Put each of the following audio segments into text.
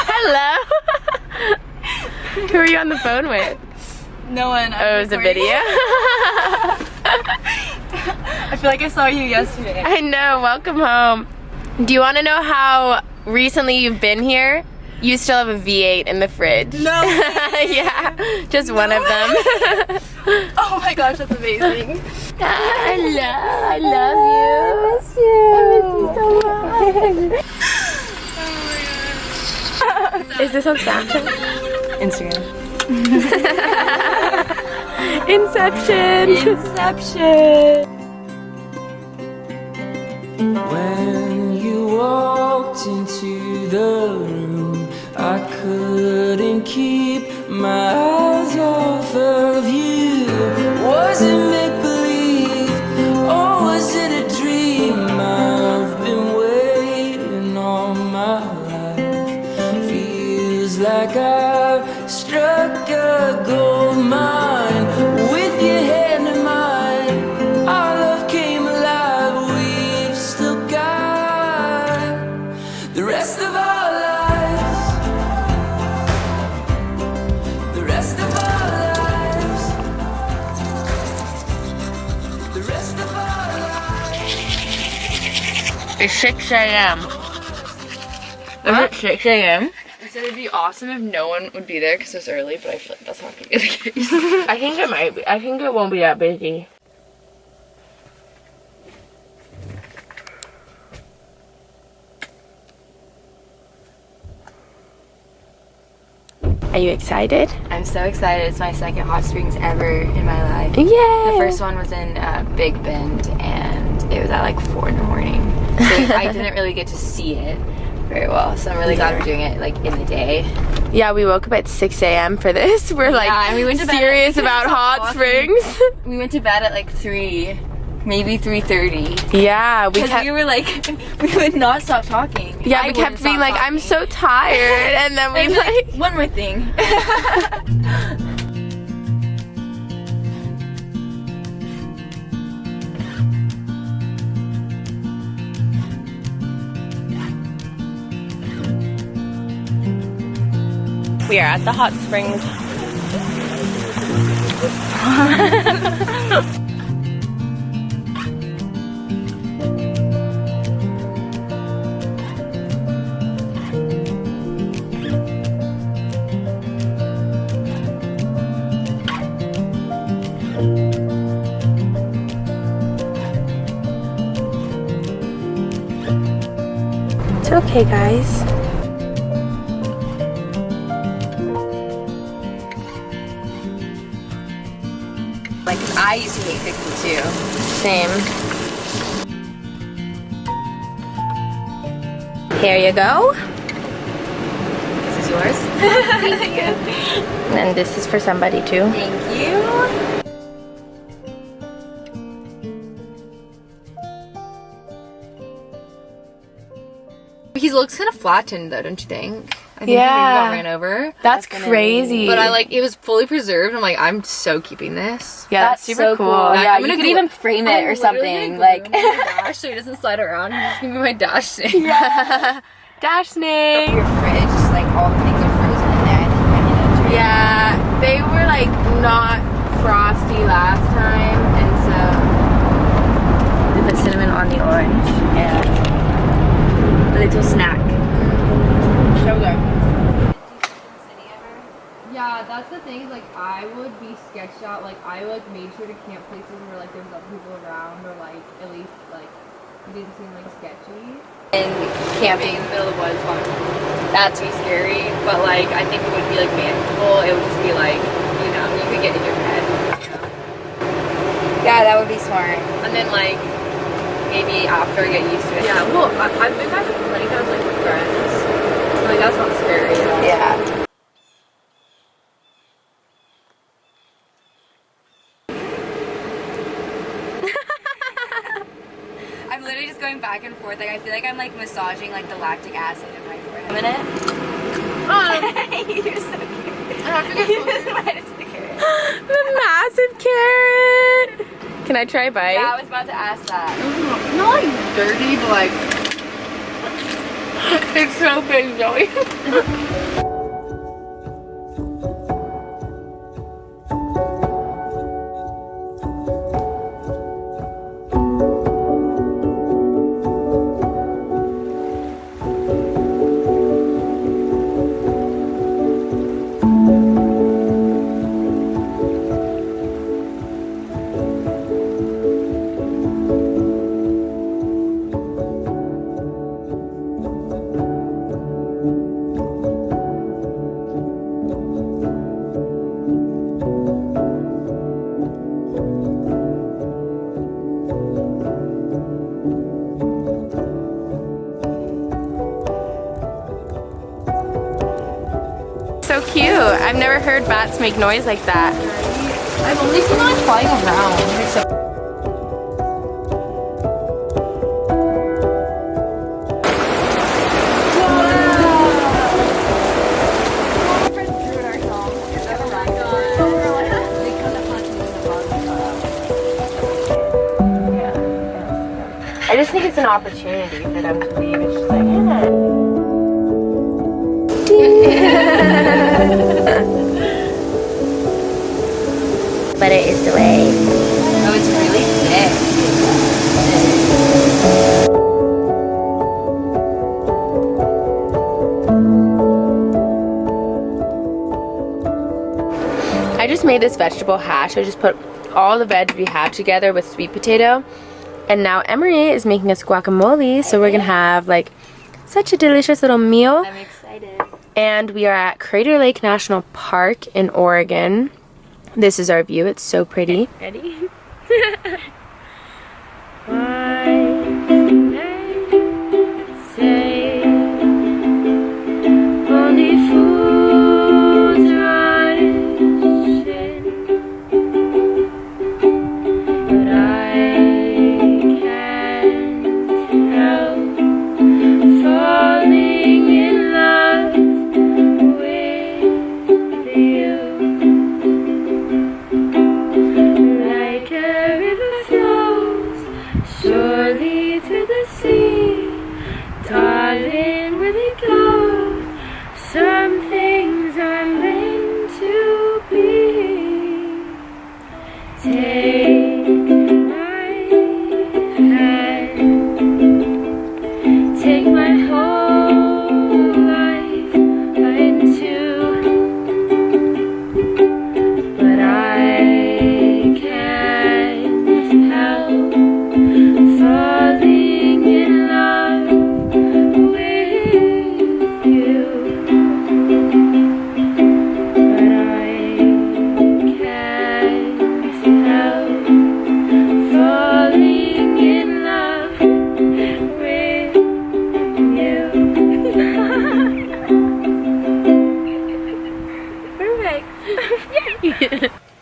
Hello. Who are you on the phone with? No one. Oh, it was a video? I feel like I saw you yesterday. I know, welcome home. Do you want to know how recently you've been here? You still have a V8 in the fridge. No. Yeah, just one of them. Oh my gosh, that's amazing. I love you. I miss you so much. Is this on Snapchat? Instagram. Inception. Inception. When you walked into the room, I couldn't keep my eyes off of you. Was it make-believe, or was it a dream? I've been waiting all my life. Feels like I've struck a gold mine. With your hand in mine, our love came alive. We've still got the rest of our lives. The rest of our lives. The rest of our lives. It's 6 a.m. Is it 6 a.m.? I said it'd be awesome if no one would be there because it's early, but I feel like that's not gonna be the case. I think it might be. I think it won't be that busy. Are you excited? I'm so excited. It's my second hot springs ever in my life. Yay! The first one was in Big Bend, and it was at like 4 in the morning. So I didn't really get to see it very well. So I'm really glad we're doing it like in the day. Yeah, we woke up at 6 a.m. for this. We're like and we went to bed serious at- about hot springs. We went to bed at like 3, maybe 3:30. Yeah, we Because kept. we were like, we would not stop talking. Yeah, I we wouldn't kept being stop like, I'm talking. so tired, and then we And like. one more thing. We are at the hot springs. It's okay, guys. Like, 'cause I used to hate 52. Same. Here you go. This is yours. Thank you. And this is for somebody too. Thank you. He looks kind of flattened though, don't you think? I think he maybe Yeah. got ran over. That's crazy. But I like, it was fully preserved. I'm like, I'm so keeping this. Yeah, that's super so cool. Yeah, you could even frame it or something. Like, dash so he doesn't slide around. He's just gonna be my dash thing. Dash snake. your fridge, just like all the things are frozen in there. I think I need to drink. Yeah, they were like not frosty last time, and so we put cinnamon on the orange and a little snack. Show them. Yeah, that's the thing. Like, I would be sketched out. Like, I like made sure to camp places where like there was other people around, or like at least like it didn't seem like sketchy. And camping in the middle of the woods, that's be scary. But like, I think it would be like manageable. It would just be like, you know, you could get in your head. Yeah, that would be smart. And then like, maybe after I get used to it. Yeah, well, I've been back plenty times like with friends. Like, that's not scary at all. Yeah. I'm literally just going back and forth. Like, I feel like I'm like massaging like the lactic acid in my forehead. A minute. You're so cute. I have to get Minus the carrot. The massive carrot. Can I try a bite? Yeah, I was about to ask that. not like dirty, but like It's so big, Joey. So cute. I've never heard bats make noise like that. I've only seen them flying around. Except I just think it's an opportunity for them to leave. It's just like, yeah. But it is the way. Oh, it's really thick. I just made this vegetable hash. I just put all the veg we have together with sweet potato. And now Emery is making us guacamole. So we're gonna have like such a delicious little meal. I'm excited. And we are at Crater Lake National Park in Oregon. This is our view. It's so pretty. Ready?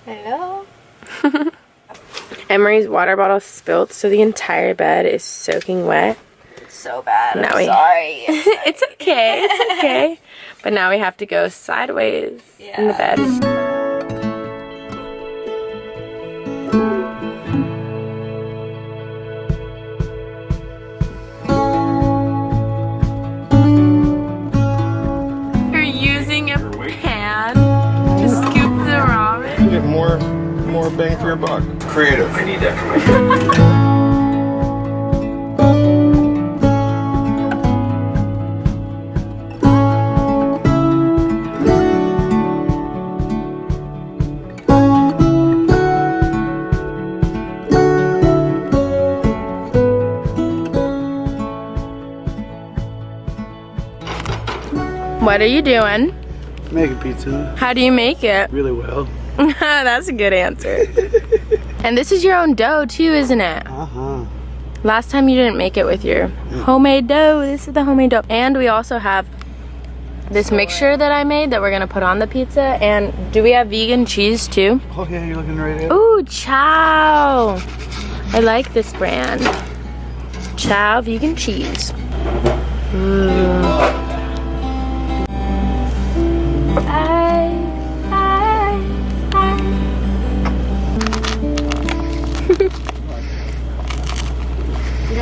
Hello. Emery's water bottle spilt, so the entire bed is soaking wet. It's so bad. Now I'm sorry. It's okay. It's okay. But now we have to go sideways in the bed. You're using a pan to scoop the ramen. You get more bang for your buck. Creative. I need that for What are you doing? Making pizza How do you make it? really well. That's a good answer. And this is your own dough too, isn't it? Uh-huh. Last time you didn't make it with your homemade dough. This is the homemade dough. And we also have this mixture that I made that we're gonna put on the pizza. And do we have vegan cheese too? Oh yeah, you're looking right at it. Ooh, Chow. I like this brand. Chow vegan cheese. Ooh.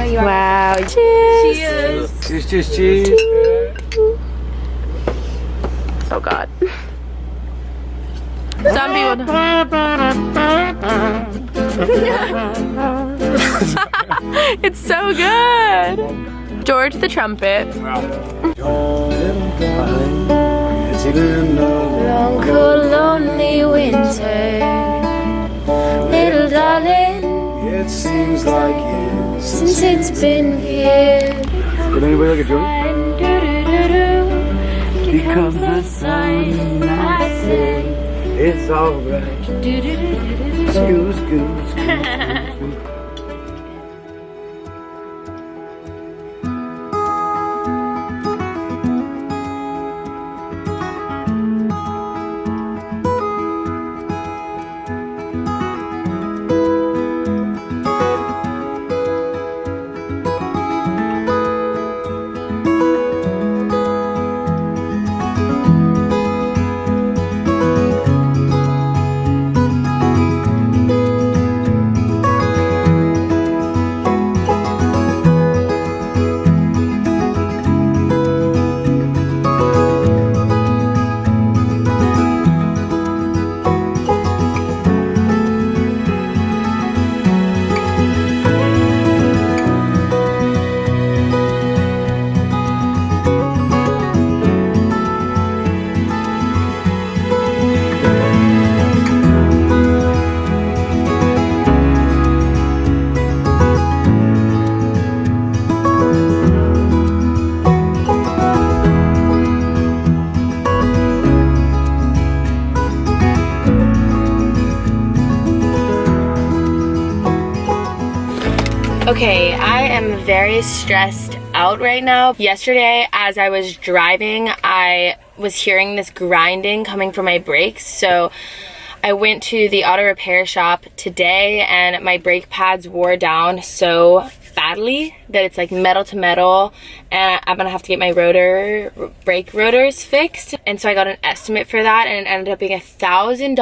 Wow. Cheers. Cheers. Cheese. Oh God. Some people. It's so good. George the trumpet. Long, cold, lonely winter, little darling. It seems like years Since it's been here. Would anybody like a joint? Because the sun, I say, it's alright. Goose, goose, goose. Okay, I am very stressed out right now. Yesterday, as I was driving, I was hearing this grinding coming from my brakes. So I went to the auto repair shop today and my brake pads wore down so badly that it's like metal to metal, and I'm gonna have to get my brake rotors fixed. And so I got an estimate for that, and it ended up being $1,000,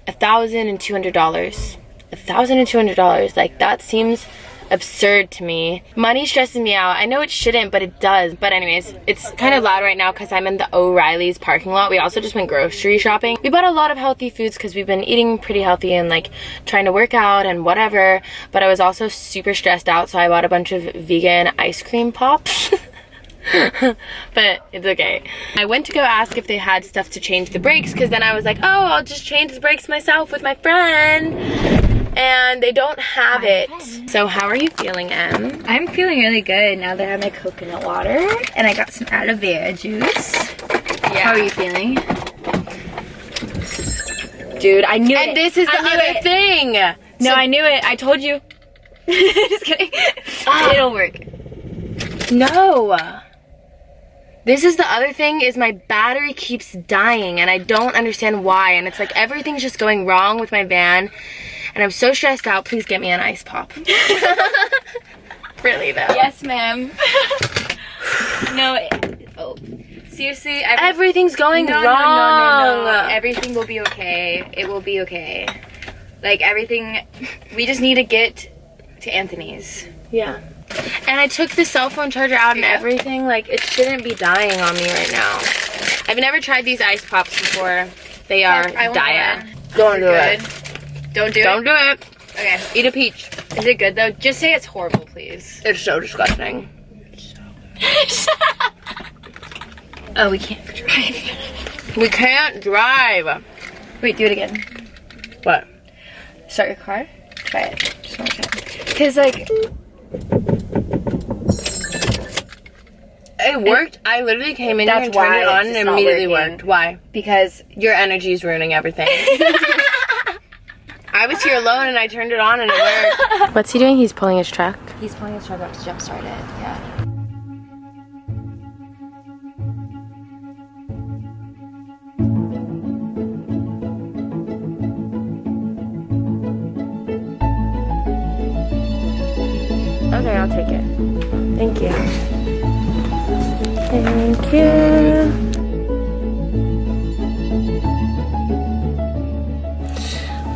$1,200. $1,200. Like, that seems absurd to me. Money stresses me out. I know it shouldn't, but it does. But anyways, it's kind of loud right now because I'm in the O'Reilly's parking lot. We also just went grocery shopping. We bought a lot of healthy foods because we've been eating pretty healthy and like trying to work out and whatever. But I was also super stressed out, so I bought a bunch of vegan ice cream pops. But it's okay. I went to go ask if they had stuff to change the brakes, because then I was like, oh, I'll just change the brakes myself with my friend. And they don't have it. So how are you feeling, Em? I'm feeling really good now that I have my coconut water and I got some aloe vera juice. Yeah. How are you feeling? Dude, I knew it. And this is the other thing. No, I knew it. I told you. Just kidding. It'll work. No. This is the other thing, is my battery keeps dying and I don't understand why. And it's like everything's just going wrong with my van. And I'm so stressed out. Please get me an ice pop. Really though. Yes, ma'am. No. Oh. Seriously, everything's going wrong. No. Everything will be okay. It will be okay. Like, everything, we just need to get to Anthony's. Yeah. And I took the cell phone charger out and everything. Like, it shouldn't be dying on me right now. I've never tried these ice pops before. They are dire. Don't do it. Don't do it? Don't do it. Okay. Eat a peach. Is it good though? Just say it's horrible, please. It's so disgusting. Oh, we can't drive. We can't drive. Wait, do it again. What? Start your car. Try it. Just want to try it. Because, like, it worked. I literally came in here and That's turned it why on it's and it not immediately working. worked. Why? because Your energy is ruining everything. I was here alone and I turned it on and it worked. What's he doing? He's pulling his truck. he's pulling his truck up to jumpstart it. Yeah. Okay, I'll take it. Thank you. Thank you.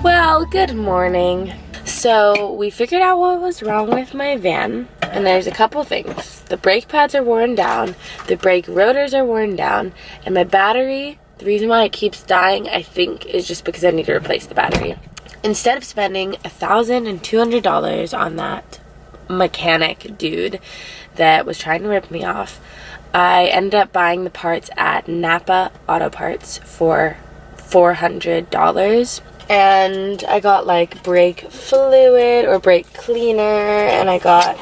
Well, good morning. So we figured out what was wrong with my van. And there's a couple things. The brake pads are worn down, the brake rotors are worn down, and my battery, the reason why it keeps dying, I think, is just because I need to replace the battery. Instead of spending $1,200 on that mechanic dude that was trying to rip me off, I ended up buying the parts at Napa Auto Parts for $400. And I got like brake fluid or brake cleaner, and I got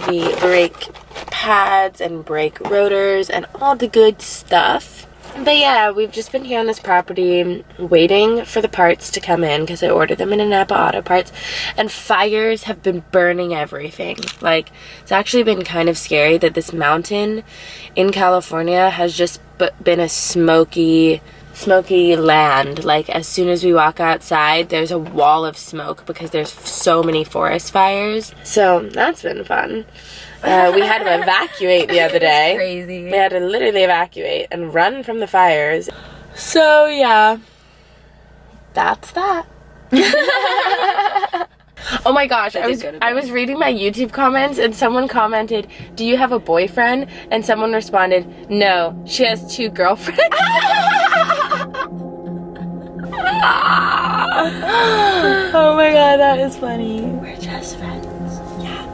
the brake pads and brake rotors and all the good stuff. But yeah, we've just been here on this property waiting for the parts to come in because I ordered them in a Napa Auto Parts, and fires have been burning everything. Like, it's actually been kind of scary that this mountain in California has just been a smoky land. Like, as soon as we walk outside, there's a wall of smoke because there's so many forest fires. So that's been fun. We had to evacuate the other day. Crazy. We had to literally evacuate and run from the fires. So yeah, that's that. Oh my gosh, I was reading my YouTube comments and someone commented, "Do you have a boyfriend?" And someone responded, "No, she has 2 girlfriends." Oh my god, that is funny. We're just friends. Yeah.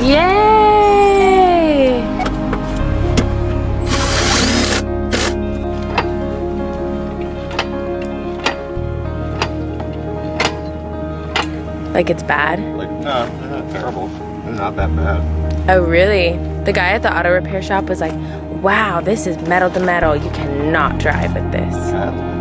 Yay! Like it's bad? Like, no, they're not terrible. They're not that bad. Oh, really? The guy at the auto repair shop was like, wow, this is metal to metal. You cannot drive with this. Yeah.